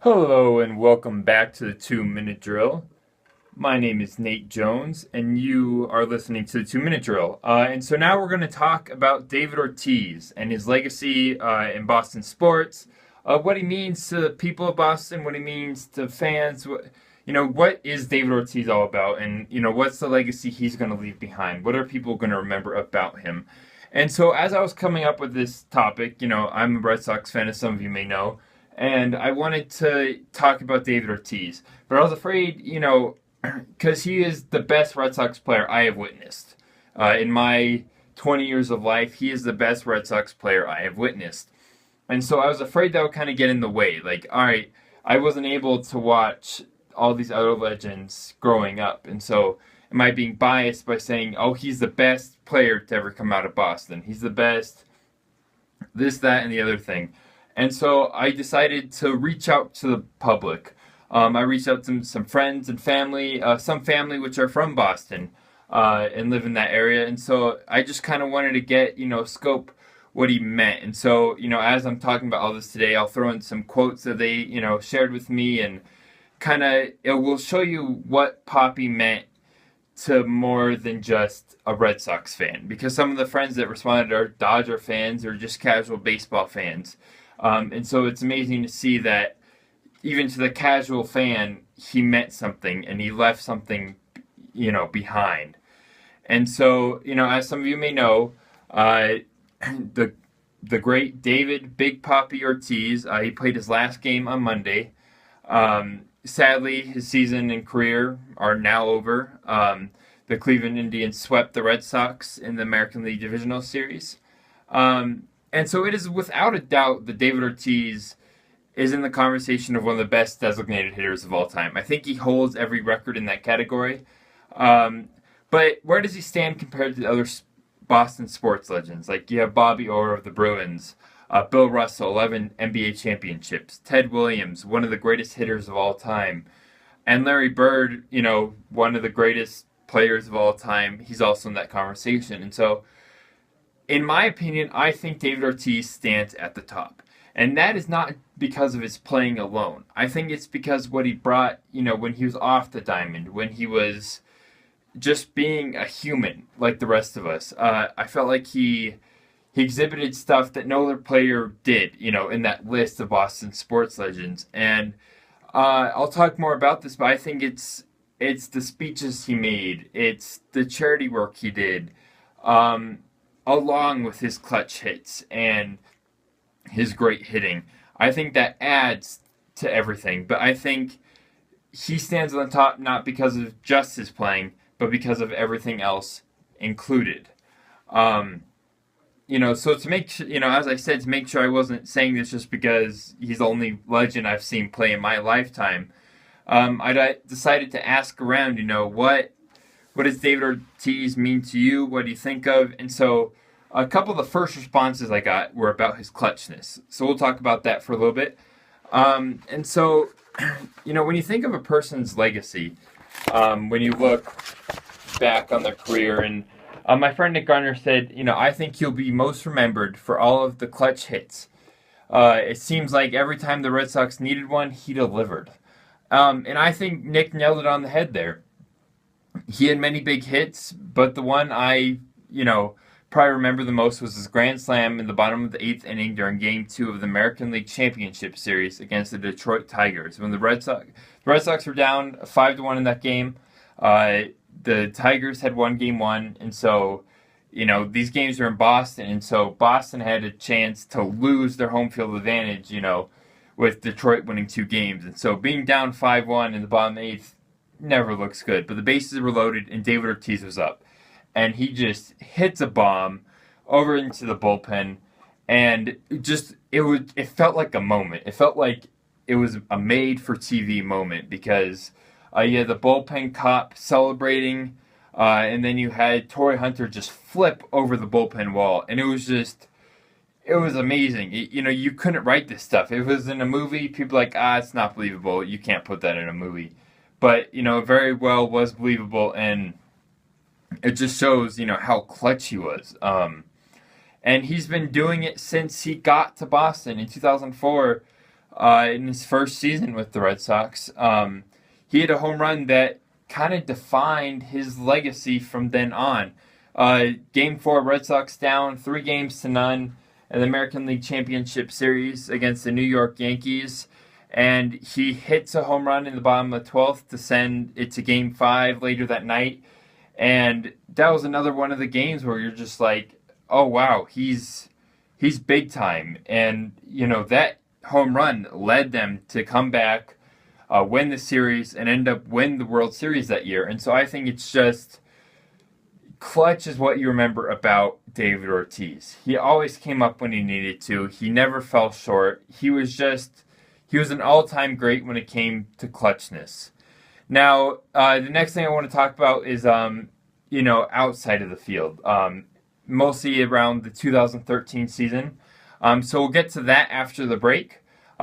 Hello and welcome back to the 2 Minute Drill. My name is Nate Jones and you are listening to the 2 Minute Drill. And so now we're going to talk about David Ortiz and his legacy in Boston sports, what he means to the people of Boston, what he means to fans. What is David Ortiz all about? And, what's the legacy he's going to leave behind? What are people going to remember about him? And so as I was coming up with this topic, I'm a Red Sox fan, as some of you may know, and I wanted to talk about David Ortiz, but I was afraid, because he is the best Red Sox player I have witnessed. In my 20 years of life, he is the best Red Sox player I have witnessed. And so I was afraid that would kind of get in the way. Like, all right, I wasn't able to watch all these other legends growing up. And so am I being biased by saying, oh, he's the best player to ever come out of Boston? He's the best, this, that, and the other thing. And so I decided to reach out to the public. I reached out to some friends and family, some family which are from Boston and live in that area. And so I just kind of wanted to get, scope what he meant. And so, as I'm talking about all this today, I'll throw in some quotes that they, shared with me, and kind of it will show you what Poppy meant to more than just a Red Sox fan. Because some of the friends that responded are Dodger fans or just casual baseball fans. And so it's amazing to see that even to the casual fan, he meant something and he left something, behind. And so, as some of you may know, the great David Big Poppy Ortiz, he played his last game on Monday. Sadly, his season and career are now over. The Cleveland Indians swept the Red Sox in the American League Divisional Series. And so it is without a doubt that David Ortiz is in the conversation of one of the best designated hitters of all time. I think he holds every record in that category. But where does he stand compared to the other Boston sports legends? Like, you have Bobby Orr of the Bruins, Bill Russell, 11 NBA championships, Ted Williams, one of the greatest hitters of all time, and Larry Bird, one of the greatest players of all time. He's also in that conversation. And so, in my opinion, I think David Ortiz stands at the top. And that is not because of his playing alone. I think it's because what he brought, when he was off the diamond, when he was just being a human like the rest of us. I felt like he exhibited stuff that no other player did, in that list of Boston sports legends. And I'll talk more about this, but I think it's the speeches he made. It's the charity work he did. Along with his clutch hits and his great hitting. I think that adds to everything. But I think he stands on the top not because of just his playing, but because of everything else included. So to make sure, as I said, to make sure I wasn't saying this just because he's the only legend I've seen play in my lifetime, I decided to ask around, what does David Ortiz mean to you? What do you think of? And so a couple of the first responses I got were about his clutchness. So we'll talk about that for a little bit. And so, when you think of a person's legacy, when you look back on their career, and my friend Nick Garner said, I think he'll be most remembered for all of the clutch hits. It seems like every time the Red Sox needed one, he delivered. And I think Nick nailed it on the head there. He had many big hits, but the one I, probably remember the most was his grand slam in the bottom of the 8th inning during Game 2 of the American League Championship Series against the Detroit Tigers. When the Red Sox were down 5-1 in that game, the Tigers had won Game 1, and so, these games were in Boston, and so Boston had a chance to lose their home field advantage, with Detroit winning 2 games. And so being down 5-1 in the bottom 8th never looks good. But the bases were loaded, and David Ortiz was up. And he just hits a bomb over into the bullpen, and it felt like a moment. It felt like it was a made-for-TV moment, because you had the bullpen cop celebrating, and then you had Torrey Hunter just flip over the bullpen wall, and it was amazing. You couldn't write this stuff. If it was in a movie, people were like, it's not believable. You can't put that in a movie. But, it very well was believable, and it just shows, how clutch he was. And he's been doing it since he got to Boston in 2004. in his first season with the Red Sox. He had a home run that kind of defined his legacy from then on. Game 4, Red Sox down 3-0 in the American League Championship Series against the New York Yankees. And he hits a home run in the bottom of the 12th to send it to Game 5 later that night. And that was another one of the games where you're just like, oh, wow, he's big time. And, that home run led them to come back, win the series, and end up win the World Series that year. And so I think it's just clutch is what you remember about David Ortiz. He always came up when he needed to. He never fell short. He was an all-time great when it came to clutchness. Now, the next thing I want to talk about is, outside of the field, mostly around the 2013 season. So we'll get to that after the break.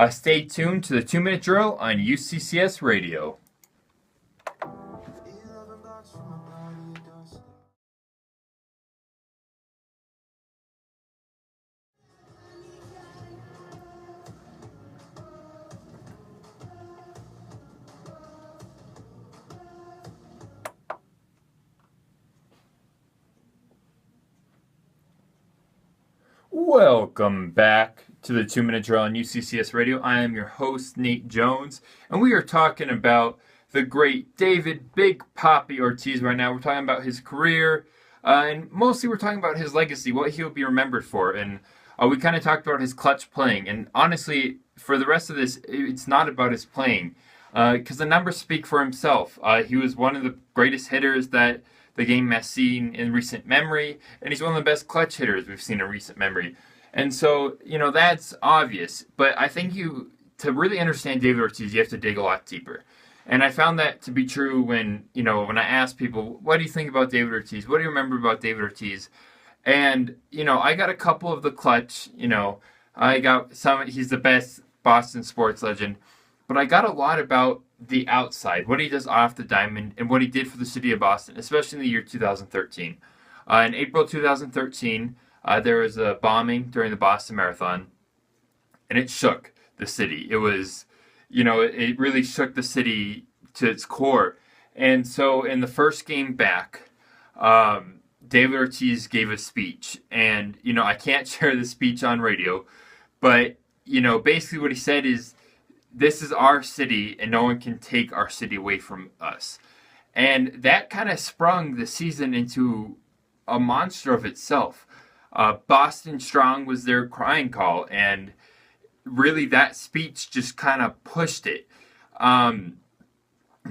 Stay tuned to the 2-Minute Drill on UCCS Radio. Welcome back to the 2-Minute Drill on UCCS Radio. I am your host, Nate Jones, and we are talking about the great David Big Papi Ortiz right now. We're talking about his career, and mostly we're talking about his legacy, what he'll be remembered for. And we kind of talked about his clutch playing. And honestly, for the rest of this, it's not about his playing, because the numbers speak for himself. He was one of the greatest hitters that the game has seen in recent memory, and he's one of the best clutch hitters we've seen in recent memory. And so, that's obvious. But I think to really understand David Ortiz, you have to dig a lot deeper. And I found that to be true when I asked people, what do you think about David Ortiz? What do you remember about David Ortiz? And, I got a couple of the clutch, I got some, he's the best Boston sports legend. But I got a lot about the outside, what he does off the diamond, and what he did for the city of Boston, especially in the year 2013. In April 2013, there was a bombing during the Boston Marathon, and it shook the city. It was, it really shook the city to its core. And so in the first game back, David Ortiz gave a speech. And, I can't share the speech on radio, but, basically what he said is, this is our city, and no one can take our city away from us. And that kind of sprung the season into a monster of itself. Boston Strong was their crying call, and really that speech just kind of pushed it.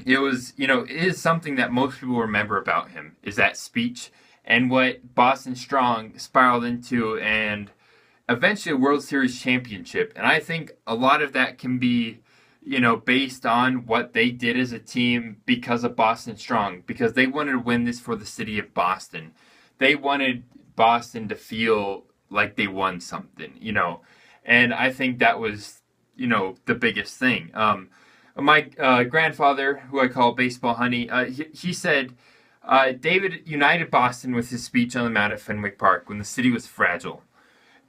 It was, it is something that most people remember about him, is that speech and what Boston Strong spiraled into, and eventually a World Series championship. And I think a lot of that can be, based on what they did as a team because of Boston Strong, because they wanted to win this for the city of Boston. They wanted Boston to feel like they won something, and I think that was, the biggest thing. My grandfather, who I call Baseball Honey, he said, David united Boston with his speech on the mound at Fenwick Park when the city was fragile.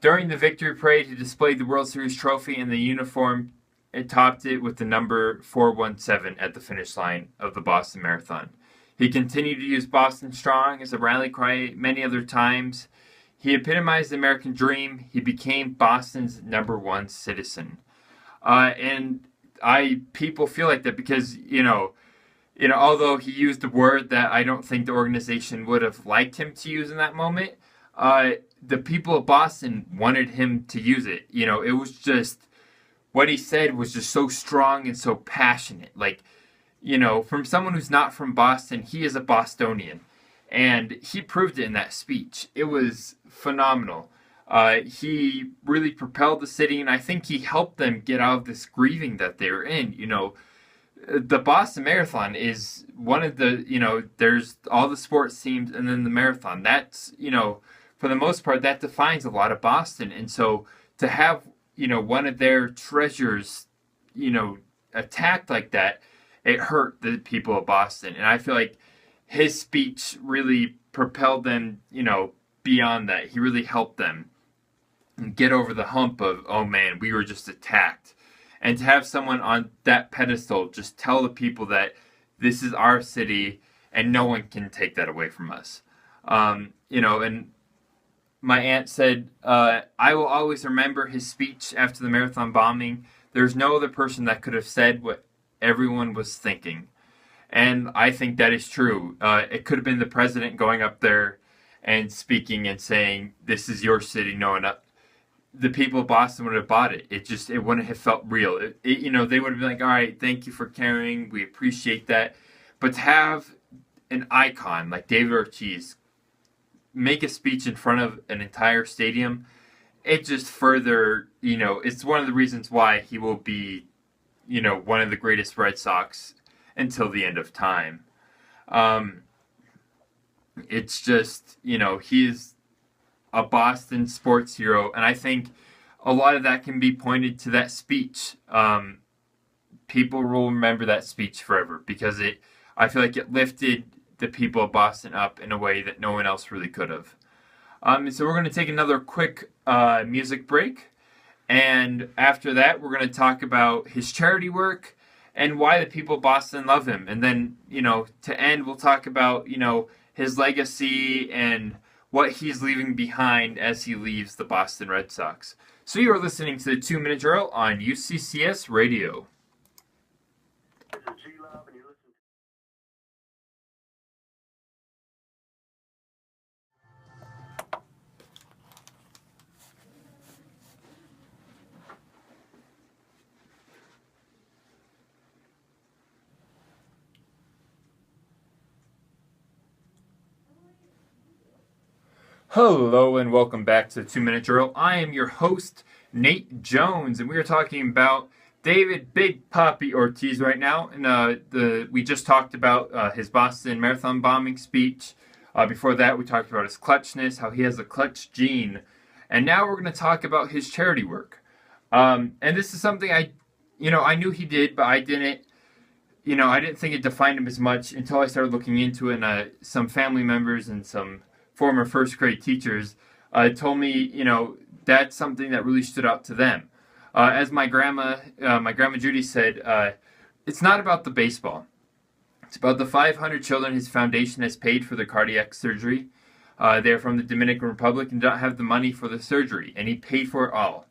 During the victory parade, he displayed the World Series trophy in the uniform and topped it with the number 417 at the finish line of the Boston Marathon. He continued to use Boston Strong as a rally cry many other times. He epitomized the American dream. He became Boston's #1 citizen. And people feel like that because, although he used a word that I don't think the organization would have liked him to use in that moment, the people of Boston wanted him to use it. It was just, what he said was just so strong and so passionate. Like, from someone who's not from Boston, he is a Bostonian. And he proved it in that speech. It was phenomenal. He really propelled the city, and I think he helped them get out of this grieving that they were in. The Boston Marathon is one of the, there's all the sports teams and then the marathon. That's, for the most part, that defines a lot of Boston. And so to have, one of their treasures, attacked like that, it hurt the people of Boston. And I feel like his speech really propelled them, beyond that. He really helped them get over the hump of, oh man, we were just attacked. And to have someone on that pedestal just tell the people that this is our city and no one can take that away from us. And my aunt said, I will always remember his speech after the marathon bombing. There's no other person that could have said what everyone was thinking. And I think that is true. It could have been the president going up there and speaking and saying, this is your city. No one up. The people of Boston would have bought it. It wouldn't have felt real. They would have been like, all right, thank you for caring. We appreciate that. But to have an icon like David Ortiz make a speech in front of an entire stadium, it just further, it's one of the reasons why he will be, one of the greatest Red Sox until the end of time. It's just, he's a Boston sports hero, and I think a lot of that can be pointed to that speech. People will remember that speech forever because I feel like it lifted the people of Boston up in a way that no one else really could have. So we're going to take another quick music break, and after that we're going to talk about his charity work and why the people of Boston love him. And then, to end, we'll talk about, his legacy and what he's leaving behind as he leaves the Boston Red Sox. So you are listening to the 2 Minute Drill on UCCS Radio. Hello and welcome back to the 2 Minute Drill. I am your host, Nate Jones, and we are talking about David Big Papi Ortiz right now. And we just talked about his Boston Marathon bombing speech. Before that, we talked about his clutchness, how he has a clutch gene. And now we're going to talk about his charity work. And this is something I knew he did, but I didn't think it defined him as much until I started looking into it. And some family members and some former first grade teachers told me, that's something that really stood out to them. As my grandma Judy said, it's not about the baseball. It's about the 500 children his foundation has paid for their cardiac surgery. They're from the Dominican Republic and don't have the money for the surgery, and he paid for it all.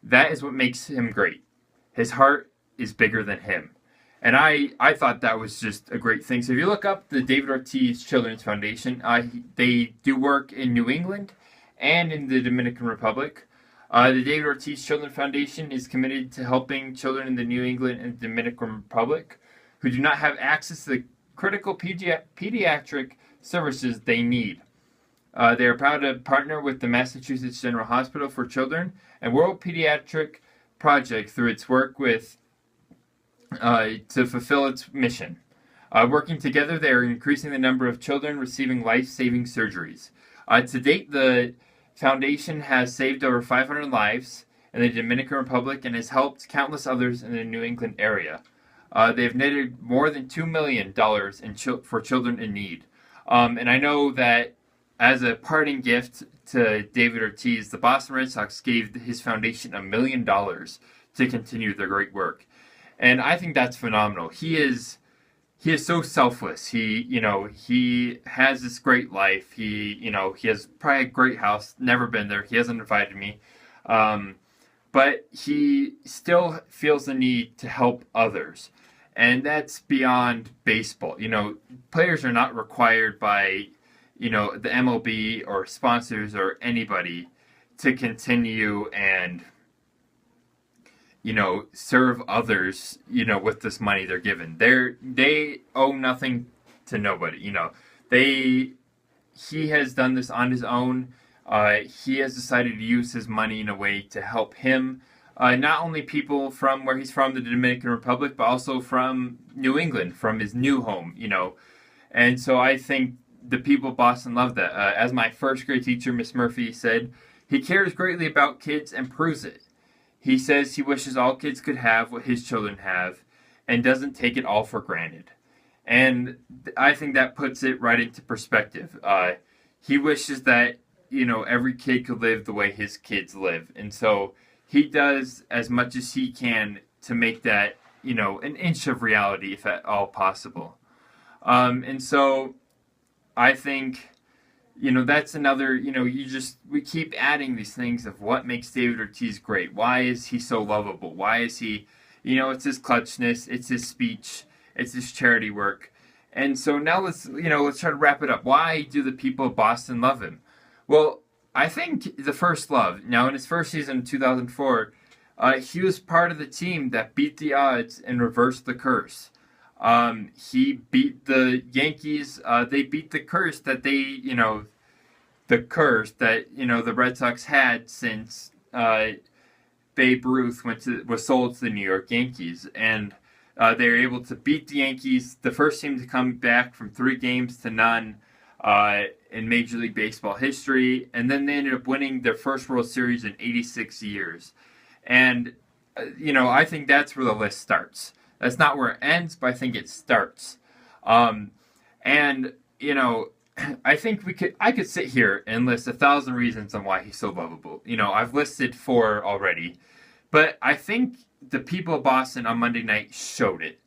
That is what makes him great. His heart is bigger than him. And I thought that was just a great thing. So if you look up the David Ortiz Children's Foundation, they do work in New England and in the Dominican Republic. The David Ortiz Children's Foundation is committed to helping children in the New England and Dominican Republic who do not have access to the critical pediatric services they need. They are proud to partner with the Massachusetts General Hospital for Children and World Pediatric Project through its work with to fulfill its mission. Working together, they are increasing the number of children receiving life-saving surgeries. To date, the foundation has saved over 500 lives in the Dominican Republic and has helped countless others in the New England area. They have netted more than $2 million for children in need. And I know that as a parting gift to David Ortiz, the Boston Red Sox gave his foundation $1 million to continue their great work. And I think that's phenomenal. He is so selfless. He has this great life. He has probably a great house. Never been there. He hasn't invited me. But he still feels the need to help others. And that's beyond baseball. Players are not required by, the MLB or sponsors or anybody to continue and serve others, with this money they're given. They owe nothing to nobody. He has done this on his own. He has decided to use his money in a way to help him. Not only people from where he's from, the Dominican Republic, but also from New England, from his new home, And so I think the people of Boston love that. As my first grade teacher, Miss Murphy, said, he cares greatly about kids and proves it. He says he wishes all kids could have what his children have and doesn't take it all for granted. And I think that puts it right into perspective. He wishes that, every kid could live the way his kids live. And so he does as much as he can to make that, an inch of reality, if at all possible. And so I think, that's another, we keep adding these things of what makes David Ortiz great. Why is he so lovable? Why is he, it's his clutchness, it's his speech, it's his charity work. And so now let's try to wrap it up. Why do the people of Boston love him? Well, I think the first love. Now, in his first season in 2004, he was part of the team that beat the odds and reversed the curse. He beat the Yankees. They beat the curse that the Red Sox had since Babe Ruth was sold to the New York Yankees, and they were able to beat the Yankees, the first team to come back from 3 games to none in Major League Baseball history, and then they ended up winning their first World Series in 86 years. And I think that's where the list starts. That's not where it ends, but I think it starts. I think I could sit here and list 1,000 reasons on why he's so lovable. I've listed 4 already, but I think the people of Boston on Monday night showed it.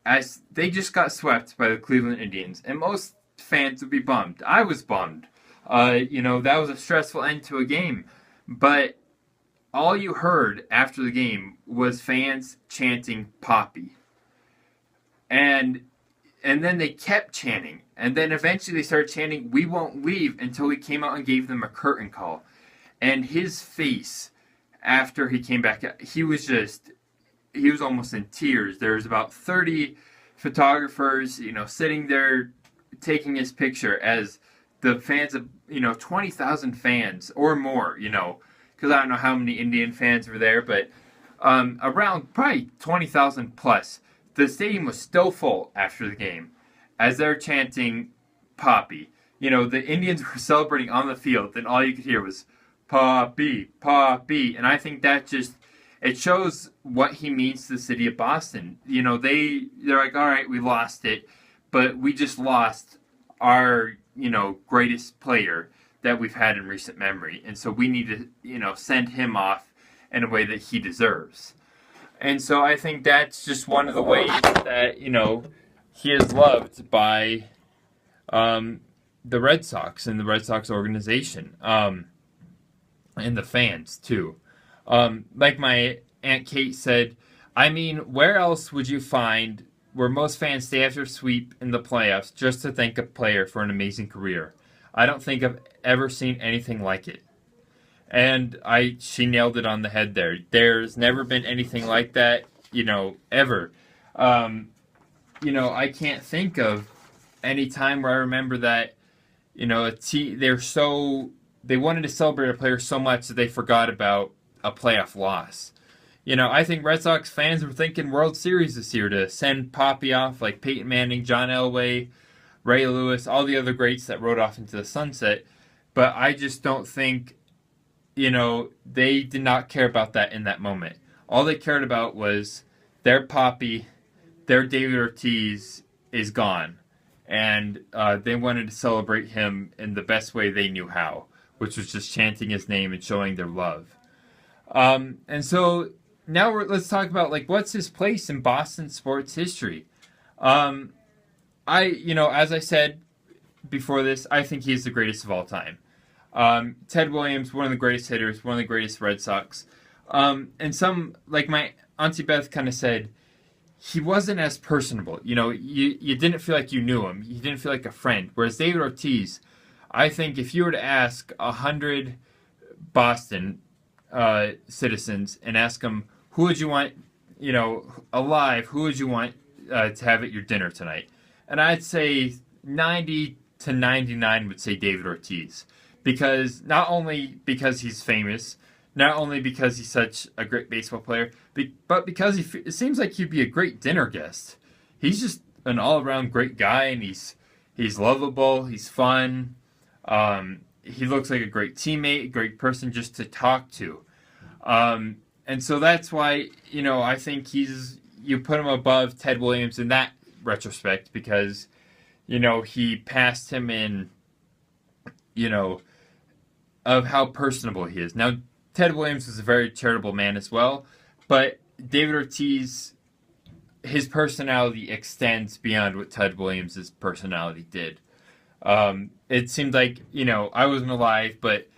As they just got swept by the Cleveland Indians, and most fans would be bummed. I was bummed. That was a stressful end to a game, but all you heard after the game was fans chanting Poppy. And then they kept chanting. And then eventually they started chanting, "We won't leave," until he came out and gave them a curtain call. And his face after he came back, he was almost in tears. There was about 30 photographers, sitting there taking his picture as the fans of, 20,000 fans or more, because I don't know how many Indian fans were there, but around probably 20,000 plus. The stadium was still full after the game as they're chanting Poppy. The Indians were celebrating on the field, and all you could hear was Poppy, Poppy. And I think that it shows what he means to the city of Boston. They're like, all right, we lost it, but we just lost our, greatest player that we've had in recent memory. And so we need to, send him off in a way that he deserves. And so I think that's just one of the ways that, he is loved by the Red Sox and the Red Sox organization, and the fans, too. Like my Aunt Kate said, where else would you find where most fans stay after a sweep in the playoffs just to thank a player for an amazing career? I don't think I've ever seen anything like it. And she nailed it on the head there. There's never been anything like that, ever. I can't think of any time where I remember that, they wanted to celebrate a player so much that they forgot about a playoff loss. I think Red Sox fans were thinking World Series this year to send Poppy off, like Peyton Manning, John Elway, Ray Lewis, all the other greats that rode off into the sunset. But I just don't think, they did not care about that in that moment. All they cared about was their Poppy, their David Ortiz is gone. And they wanted to celebrate him in the best way they knew how, which was just chanting his name and showing their love. And so now let's talk about what's his place in Boston sports history. As I said before this, I think he's the greatest of all time. Ted Williams, one of the greatest hitters, one of the greatest Red Sox. And some, like my Auntie Beth kind of said, he wasn't as personable. You didn't feel like you knew him. You didn't feel like a friend. Whereas David Ortiz, I think if you were to ask 100 Boston citizens and ask them, who would you want, alive, who would you want to have at your dinner tonight? And I'd say 90 to 99 would say David Ortiz. Because not only because he's famous, not only because he's such a great baseball player, but because it seems like he'd be a great dinner guest. He's just an all-around great guy, and he's lovable, he's fun, he looks like a great teammate, a great person just to talk to. And so that's why, I think you put him above Ted Williams in that retrospect, because, he passed him in, of how personable he is. Now, Ted Williams is a very charitable man as well, but David Ortiz, his personality extends beyond what Ted Williams' personality did. It seemed like, I wasn't alive, but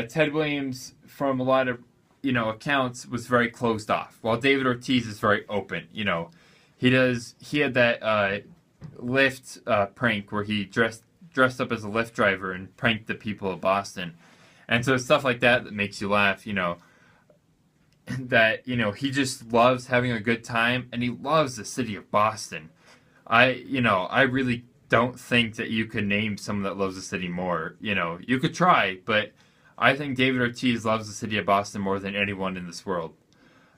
Ted Williams, from a lot of, accounts, was very closed off, while David Ortiz is very open. He had that Lyft prank where he dressed up as a Lyft driver and pranked the people of Boston. And so stuff like that makes you laugh, that, he just loves having a good time, and he loves the city of Boston. I really don't think that you could name someone that loves the city more. You could try, but I think David Ortiz loves the city of Boston more than anyone in this world.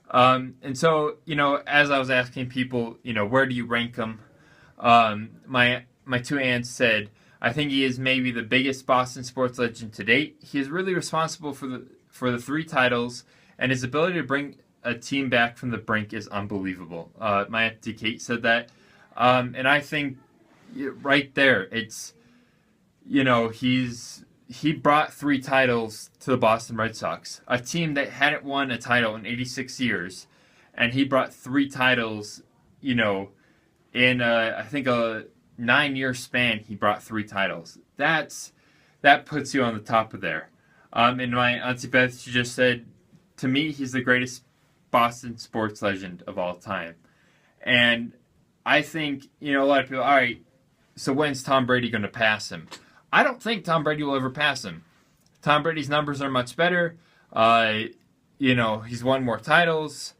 And so, as I was asking people, where do you rank him? My two aunts said, I think he is maybe the biggest Boston sports legend to date. He is really responsible for the 3 titles, and his ability to bring a team back from the brink is unbelievable. My Auntie Kate said that. And I think right there, it's, he brought 3 titles to the Boston Red Sox, a team that hadn't won a title in 86 years, and he brought 3 titles, in I think a 9-year span. He brought 3 titles. That puts you on the top of there. And my Auntie Beth, she just said, to me, he's the greatest Boston sports legend of all time. And I think, a lot of people, all right, so when's Tom Brady going to pass him? I don't think Tom Brady will ever pass him. Tom Brady's numbers are much better. He's won more titles.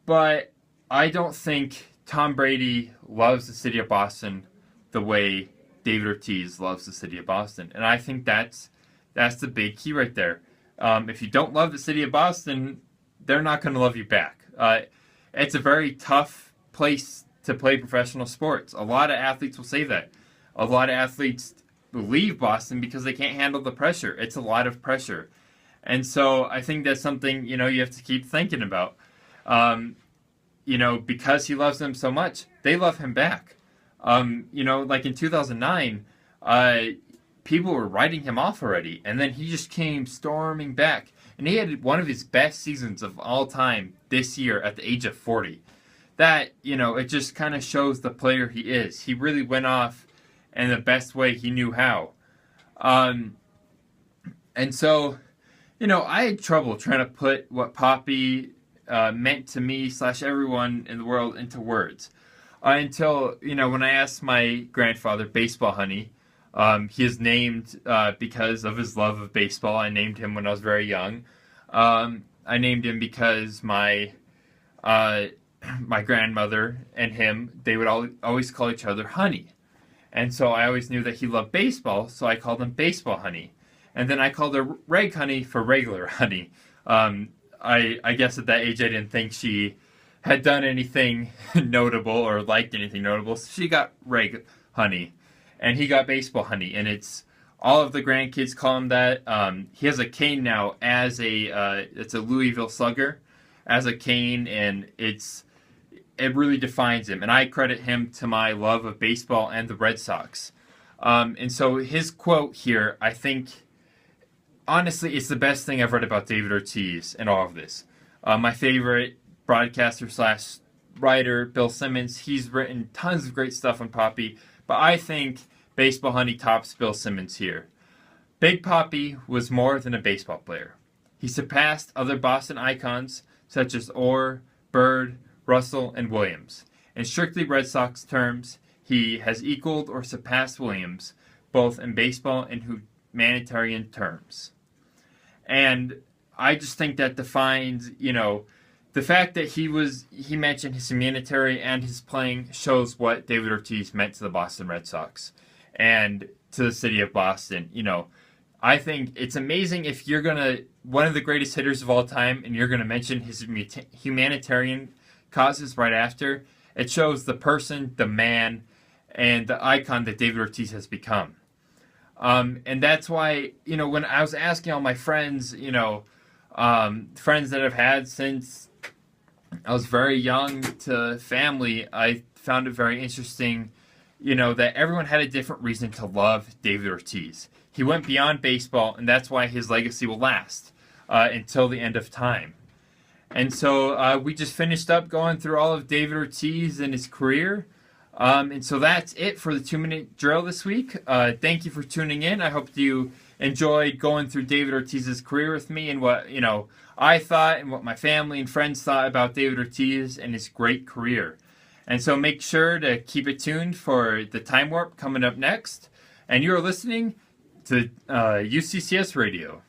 But I don't think Tom Brady loves the city of Boston the way David Ortiz loves the city of Boston. And I think that's the big key right there. If you don't love the city of Boston, they're not going to love you back. It's a very tough place to play professional sports. A lot of athletes will say that. A lot of athletes leave Boston because they can't handle the pressure. It's a lot of pressure. And so I think that's something, you have to keep thinking about. Because he loves them so much, they love him back. Like in 2009, people were writing him off already, and then he just came storming back. And he had one of his best seasons of all time this year at the age of 40. That, it just kind of shows the player he is. He really went off in the best way he knew how. And so, I had trouble trying to put what Poppy meant to me / everyone in the world into words. Until, when I asked my grandfather, Baseball Honey, he is named because of his love of baseball. I named him when I was very young. I named him because my grandmother and him, they would always call each other Honey. And so I always knew that he loved baseball, so I called him Baseball Honey. And then I called her Reg Honey for regular honey. I guess at that age I didn't think she had done anything notable or liked anything notable, so she got Reg Honey. And he got Baseball Honey, and it's all of the grandkids call him that. He has a cane now as it's a Louisville Slugger as a cane, and it really defines him. And I credit him to my love of baseball and the Red Sox. And so his quote here, I think, honestly, it's the best thing I've read about David Ortiz in all of this. My favorite broadcaster / writer, Bill Simmons, he's written tons of great stuff on Poppy, but I think Baseball Honey tops Bill Simmons here. Big Poppy was more than a baseball player. He surpassed other Boston icons such as Orr, Bird, Russell, and Williams. In strictly Red Sox terms, he has equaled or surpassed Williams, both in baseball and humanitarian terms. And I just think that defines, the fact that he mentioned his humanitarian and his playing shows what David Ortiz meant to the Boston Red Sox and to the city of Boston. I think it's amazing if you're one of the greatest hitters of all time, and you're going to mention his humanitarian causes right after. It shows the person, the man, and the icon that David Ortiz has become. And that's why, when I was asking all my friends, friends that I've had since I was very young to family, I found it very interesting, that everyone had a different reason to love David Ortiz. He went beyond baseball, and that's why his legacy will last until the end of time. And so we just finished up going through all of David Ortiz and his career. And so that's it for the 2-minute drill this week. Thank you for tuning in. I hope you enjoyed going through David Ortiz's career with me and what, I thought and what my family and friends thought about David Ortiz and his great career. And so make sure to keep it tuned for the Time Warp coming up next. And you're listening to UCCS Radio.